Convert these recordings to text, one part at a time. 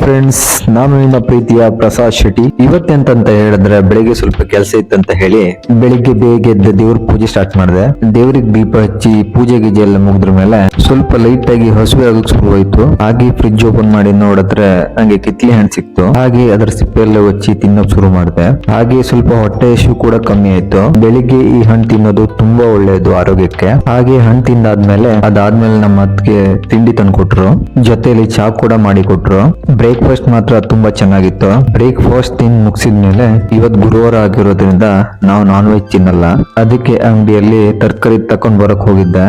Friends, ನಾನು ನಿಮ್ಮ ಪ್ರೀತಿಯ ಪ್ರಸಾದ್ ಶೆಟ್ಟಿ. ಇವತ್ತೆಂತಂತ ಹೇಳಿದ್ರೆ ಬೆಳಿಗ್ಗೆ ಸ್ವಲ್ಪ ಕೆಲಸ ಇತ್ತಂತ ಹೇಳಿ ಬೆಳಿಗ್ಗೆ ಬೇಗ ಎದ್ದು ದೇವ್ರ ಪೂಜೆ ಸ್ಟಾರ್ಟ್ ಮಾಡಿದೆ. ದೇವ್ರಿಗೆ ದೀಪ ಹಚ್ಚಿ ಪೂಜೆ ಗೀಜೆ ಎಲ್ಲ ಮುಗಿದ್ರ ಮೇಲೆ ಸ್ವಲ್ಪ ಲೈಟ್ ಆಗಿ ಹಸುವೆ ಆಗಕ್ ಶುರುವಾಯ್ತು. ಹಾಗೆ ಫ್ರಿಡ್ಜ್ ಓಪನ್ ಮಾಡಿ ನೋಡಿದ್ರೆ ನಂಗೆ ಕಿತ್ಲಿ ಹಣ್ಣು ಸಿಕ್ತು. ಹಾಗೆ ಅದರ ಸಿಪ್ಪೆ ಎಲ್ಲ ಹಚ್ಚಿ ತಿನ್ನೋಕ್ ಶುರು ಮಾಡಿದೆ. ಹಾಗೆ ಸ್ವಲ್ಪ ಹೊಟ್ಟೆ ಹಸಿವು ಕೂಡ ಕಮ್ಮಿ ಆಯ್ತು. ಬೆಳಿಗ್ಗೆ ಈ ಹಣ್ಣು ತಿನ್ನೋದು ತುಂಬಾ ಒಳ್ಳೆಯದು ಆರೋಗ್ಯಕ್ಕೆ. ಹಾಗೆ ಹಣ್ಣು ತಿಂದಾದ್ಮೇಲೆ ನಮ್ಮ ಅತ್ತಿಗೆ ತಿಂಡಿ ತಂದ್ಕೊಟ್ರು, ಜೊತೆಲಿ ಚಾ ಕೂಡ ಮಾಡಿ ಕೊಟ್ರು. ಬ್ರೇಕ್ಫಾಸ್ಟ್ ಮಾತ್ರ ತುಂಬಾ ಚೆನ್ನಾಗಿತ್ತು. ಬ್ರೇಕ್ಫಾಸ್ಟ್ ತಿಂದು ಮುಗಿಸಿದ್ಮೇಲೆ ಇವತ್ತು ಗುರುವಾರ ಆಗಿರೋದ್ರಿಂದ ನಾವು ನಾನ್ ವೆಜ್ ತಿನ್ನಲ್ಲ. ಅದಕ್ಕೆ ಅಂಗಡಿಯಲ್ಲಿ ತರಕಾರಿ ತಕೊಂಡ್ ಬರಕ್ ಹೋಗಿದ್ದೆ.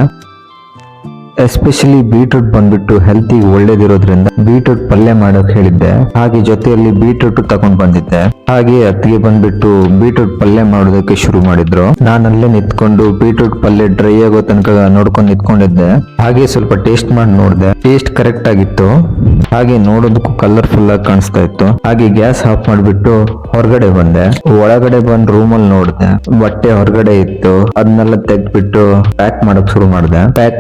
ಎಸ್ಪೆಷಲಿ ಬೀಟ್ರೂಟ್ ಬಂದ್ಬಿಟ್ಟು ಹೆಲ್ತಿಗೆ ಒಳ್ಳೇದಿರೋದ್ರಿಂದ ಬೀಟ್ರೂಟ್ ಪಲ್ಯ ಮಾಡೋಕ್ ಹೇಳಿದ್ದೆ. ಹಾಗೆ ಜೊತೆಯಲ್ಲಿ ಬೀಟ್ರೂಟ್ ತಕೊಂಡ್ ಬಂದಿದ್ದೆ. ಹಾಗೆ ಅತ್ತಿಗೆ ಬಂದ್ಬಿಟ್ಟು ಬೀಟ್ರೂಟ್ ಪಲ್ಯ ಮಾಡೋದಕ್ಕೆ ಶುರು ಮಾಡಿದ್ರು. ನಾನಲ್ಲೇ ನಿಂತ್ಕೊಂಡು ಬೀಟ್ರೂಟ್ ಪಲ್ಯ ಡ್ರೈ ಆಗೋ ತನಕ ನೋಡ್ಕೊಂಡು ನಿಂತ್ಕೊಂಡಿದ್ದೆ. ಹಾಗೆ ಸ್ವಲ್ಪ ಟೇಸ್ಟ್ ಮಾಡಿ ನೋಡಿದೆ. ಟೇಸ್ಟ್ ಕರೆಕ್ಟ್ ಆಗಿತ್ತು. ಹಾಗೆ ನೋಡೋದಕ್ಕೂ ಕಲರ್ಫುಲ್ ಆಗಿ ಕಾಣಿಸ್ತಾ ಇತ್ತು. ಹಾಗೆ ಗ್ಯಾಸ್ ಆಫ್ ಮಾಡ್ಬಿಟ್ಟು ಹೊರಗಡೆ ಬಂದೆ. ಒಳಗಡೆ ಬಂದ್ ರೂಮಲ್ಲಿ ನೋಡಿದೆ, ಬಟ್ಟೆ ಹೊರಗಡೆ ಇತ್ತು. ಅದನ್ನೆಲ್ಲ ತೆಗ್ದ್ಬಿಟ್ಟು ಪ್ಯಾಕ್ ಮಾಡಕ್ ಶುರು ಮಾಡಿದೆ. ಪ್ಯಾಕ್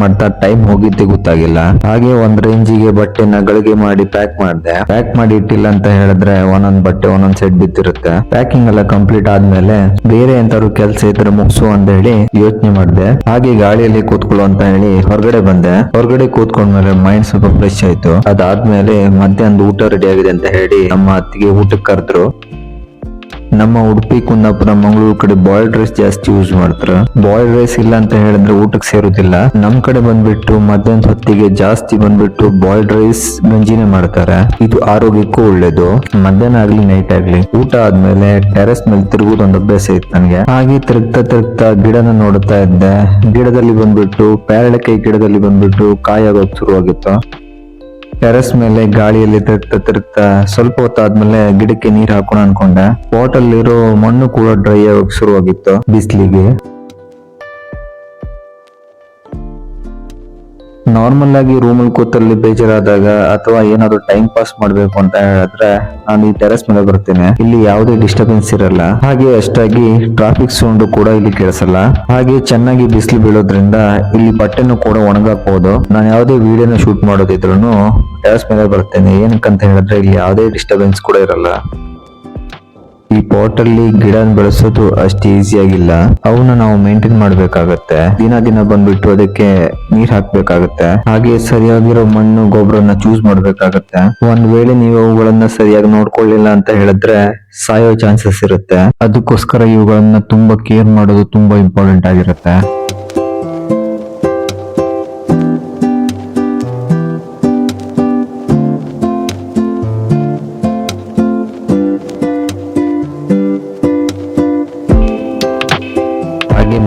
ಮಾಡ್ತಾ ಟೈಮ್ ಹೋಗಿದ್ದೆ ಗೊತ್ತಾಗಿಲ್ಲ. ಹಾಗೆ ಒಂದ್ ರೇಂಜಿಗೆ ಬಟ್ಟೆನ ಗಳಿಗೆ ಮಾಡಿ ಪ್ಯಾಕ್ ಮಾಡಿದೆ. ಪ್ಯಾಕ್ ಮಾಡಿ ಇಟ್ಟಿಲ್ಲ ಅಂತ ಹೇಳಿದ್ರೆ ಒಂದೊಂದ್ ಬಟ್ಟೆ ಒಂದೊಂದ್ ಸೆಟ್ ಬಿದ್ದಿರುತ್ತೆ. ಪ್ಯಾಕಿಂಗ್ ಎಲ್ಲ ಕಂಪ್ಲೀಟ್ ಆದ್ಮೇಲೆ ಬೇರೆ ಎಂತಾರು ಕೆಲಸ ಇದ್ರೆ ಮುಗಿಸು ಅಂತ ಹೇಳಿ ಯೋಚನೆ ಮಾಡಿದೆ. ಹಾಗೆ ಗಾಳಿಯಲ್ಲಿ ಕೂತ್ಕೊಳ್ಳು ಅಂತ ಹೇಳಿ ಹೊರಗಡೆ ಬಂದೆ. ಹೊರಗಡೆ ಕೂತ್ಕೊಂಡ್ಮೇಲೆ ಮೈಂಡ್ ಸ್ವಲ್ಪ ಫ್ರೆಶ್ ಆಯ್ತು. ಅದಾದ್ಮೇಲೆ ಮಧ್ಯಾಹ್ನದ ಊಟ ರೆಡಿ ಆಗಿದೆ ಅಂತ ಹೇಳಿ ನಮ್ಮ ಅತ್ತಿಗೆ ಊಟಕ್ಕೆ ಕರೆದ್ರು. ನಮ್ಮ ಉಡುಪಿ, ಕುಂದಾಪುರ, ಮಂಗಳೂರು ಕಡೆ ಬಾಯ್ಲ್ಡ್ ರೈಸ್ ಜಾಸ್ತಿ ಯೂಸ್ ಮಾಡ್ತಾರೆ. ಬಾಯ್ಲ್ಡ್ ರೈಸ್ ಇಲ್ಲ ಅಂತ ಹೇಳಿದ್ರೆ ಊಟಕ್ಕೆ ಸೇರುದಿಲ್ಲ. ನಮ್ ಕಡೆ ಬಂದ್ಬಿಟ್ಟು ಮಧ್ಯಾಹ್ನ ಹೊತ್ತಿಗೆ ಜಾಸ್ತಿ ಬಂದ್ಬಿಟ್ಟು ಬಾಯ್ಲ್ಡ್ ರೈಸ್ ಗಂಜಿನೇ ಮಾಡ್ತಾರೆ. ಇದು ಆರೋಗ್ಯಕ್ಕೂ ಒಳ್ಳೇದು. ಮಧ್ಯಾಹ್ನ ಆಗ್ಲಿ ನೈಟ್ ಆಗ್ಲಿ ಊಟ ಆದ್ಮೇಲೆ ಟೆರೆಸ್ ಮೇಲೆ ತಿರುಗುದೊಂದು ಅಭ್ಯಾಸ ಇತ್ತು ನನಗೆ. ಹಾಗೆ ತಿರುಗ್ತಾ ಗಿಡನ ನೋಡ್ತಾ ಇದ್ದೆ. ಗಿಡದಲ್ಲಿ ಬಂದ್ಬಿಟ್ಟು ಪೇರಳೆಕಾಯಿ ಗಿಡದಲ್ಲಿ ಬಂದ್ಬಿಟ್ಟು ಕಾಯಿ ಆಗೋಕ್ ಶುರುವಾಗಿತ್ತು. ಟೆರೆಸ್ ಮೇಲೆ ಗಾಳಿಯಲ್ಲಿ ತಿರುಗ್ತಾ ಸ್ವಲ್ಪ ಹೊತ್ತಾದ್ಮೇಲೆ ಗಿಡಕ್ಕೆ ನೀರ್ ಹಾಕೋಣ ಅನ್ಕೊಂಡೆ. ಪಾಟ್ ಅಲ್ಲಿರೋ ಮಣ್ಣು ಕೂಡ ಡ್ರೈ ಆಗೋಕ್ ಶುರುವಾಗಿತ್ತು ಬಿಸಿಲಿಗೆ. ನಾರ್ಮಲ್ ಆಗಿ ರೂಮಲ್ಲಿ ಕೂತಲ್ಲಿ ಬೇಜಾರಾದಾಗ ಅಥವಾ ಏನಾದ್ರು ಟೈಮ್ ಪಾಸ್ ಮಾಡ್ಬೇಕು ಅಂತ ಹೇಳಿದ್ರೆ ನಾನು ಈ ಟೆರೆಸ್ ಮೇಲೆ ಬರ್ತೇನೆ. ಇಲ್ಲಿ ಯಾವುದೇ ಡಿಸ್ಟರ್ಬೆನ್ಸ್ ಇರಲ್ಲ. ಹಾಗೆ ಅಷ್ಟಾಗಿ ಟ್ರಾಫಿಕ್ ಸೌಂಡ್ ಕೂಡ ಇಲ್ಲಿ ಕೇಳಿಸಲ್ಲ. ಹಾಗೆ ಚೆನ್ನಾಗಿ ಬಿಸಿಲು ಬೀಳೋದ್ರಿಂದ ಇಲ್ಲಿ ಬಟ್ಟೆನೂ ಕೂಡ ಒಣಗಾಕಬಹುದು. ನಾನು ಯಾವುದೇ ವಿಡಿಯೋನ ಶೂಟ್ ಮಾಡೋದಿದ್ರು ಟೆರೆಸ್ ಮೇಲೆ ಬರ್ತೇನೆ. ಏನಕ್ಕಂತ ಹೇಳಿದ್ರೆ ಇಲ್ಲಿ ಯಾವುದೇ ಡಿಸ್ಟರ್ಬೆನ್ಸ್ ಕೂಡ ಇರಲ್ಲ. ಈ ಪಾಟ್ ಅಲ್ಲಿ ಗಿಡ ಬೆಳೆಸೋದು ಅಷ್ಟು ಈಸಿ ಆಗಿಲ್ಲ. ಅವನ್ನ ನಾವು ಮೇಂಟೈನ್ ಮಾಡ್ಬೇಕಾಗತ್ತೆ. ದಿನ ಬಂದ್ಬಿಟ್ಟು ಅದಕ್ಕೆ ನೀರ್ ಹಾಕ್ಬೇಕಾಗತ್ತೆ. ಹಾಗೆ ಸರಿಯಾಗಿರೋ ಮಣ್ಣು ಗೊಬ್ಬರನ್ನ ಚೂಸ್ ಮಾಡ್ಬೇಕಾಗತ್ತೆ. ಒಂದ್ ವೇಳೆ ನೀವು ಅವುಗಳನ್ನ ಸರಿಯಾಗಿ ನೋಡ್ಕೊಳ್ಳಿಲ್ಲ ಅಂತ ಹೇಳಿದ್ರೆ ಸಾಯೋ ಚಾನ್ಸಸ್ ಇರುತ್ತೆ. ಅದಕ್ಕೋಸ್ಕರ ಇವುಗಳನ್ನ ತುಂಬಾ ಕೇರ್ ಮಾಡೋದು ತುಂಬಾ ಇಂಪಾರ್ಟೆಂಟ್ ಆಗಿರುತ್ತೆ. ಹಾಗೆ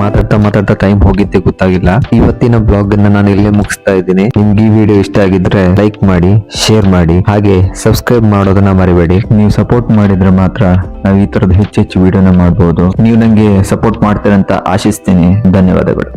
ಮಾತಾಡ್ತಾ ಟೈಮ್ ಹೋಗಿದ್ದೆ ಗೊತ್ತಾಗಿಲ್ಲ. ಇವತ್ತಿನ ಬ್ಲಾಗ್ ಅನ್ನ ನಾನು ಇಲ್ಲೇ ಮುಗಿಸ್ತಾ ಇದ್ದೀನಿ. ನಿಮ್ಗೆ ಈ ವಿಡಿಯೋ ಇಷ್ಟ ಆಗಿದ್ರೆ ಲೈಕ್ ಮಾಡಿ, ಶೇರ್ ಮಾಡಿ, ಹಾಗೆ ಸಬ್ಸ್ಕ್ರೈಬ್ ಮಾಡೋದನ್ನ ಮರಿಬೇಡಿ. ನೀವು ಸಪೋರ್ಟ್ ಮಾಡಿದ್ರೆ ಮಾತ್ರ ನಾವು ಈ ತರದ ಹೆಚ್ಚೆಚ್ಚು ವಿಡಿಯೋನ ಮಾಡಬಹುದು. ನೀವು ನಂಗೆ ಸಪೋರ್ಟ್ ಮಾಡ್ತೀರಂತ ಆಶಿಸ್ತೀನಿ. ಧನ್ಯವಾದಗಳು.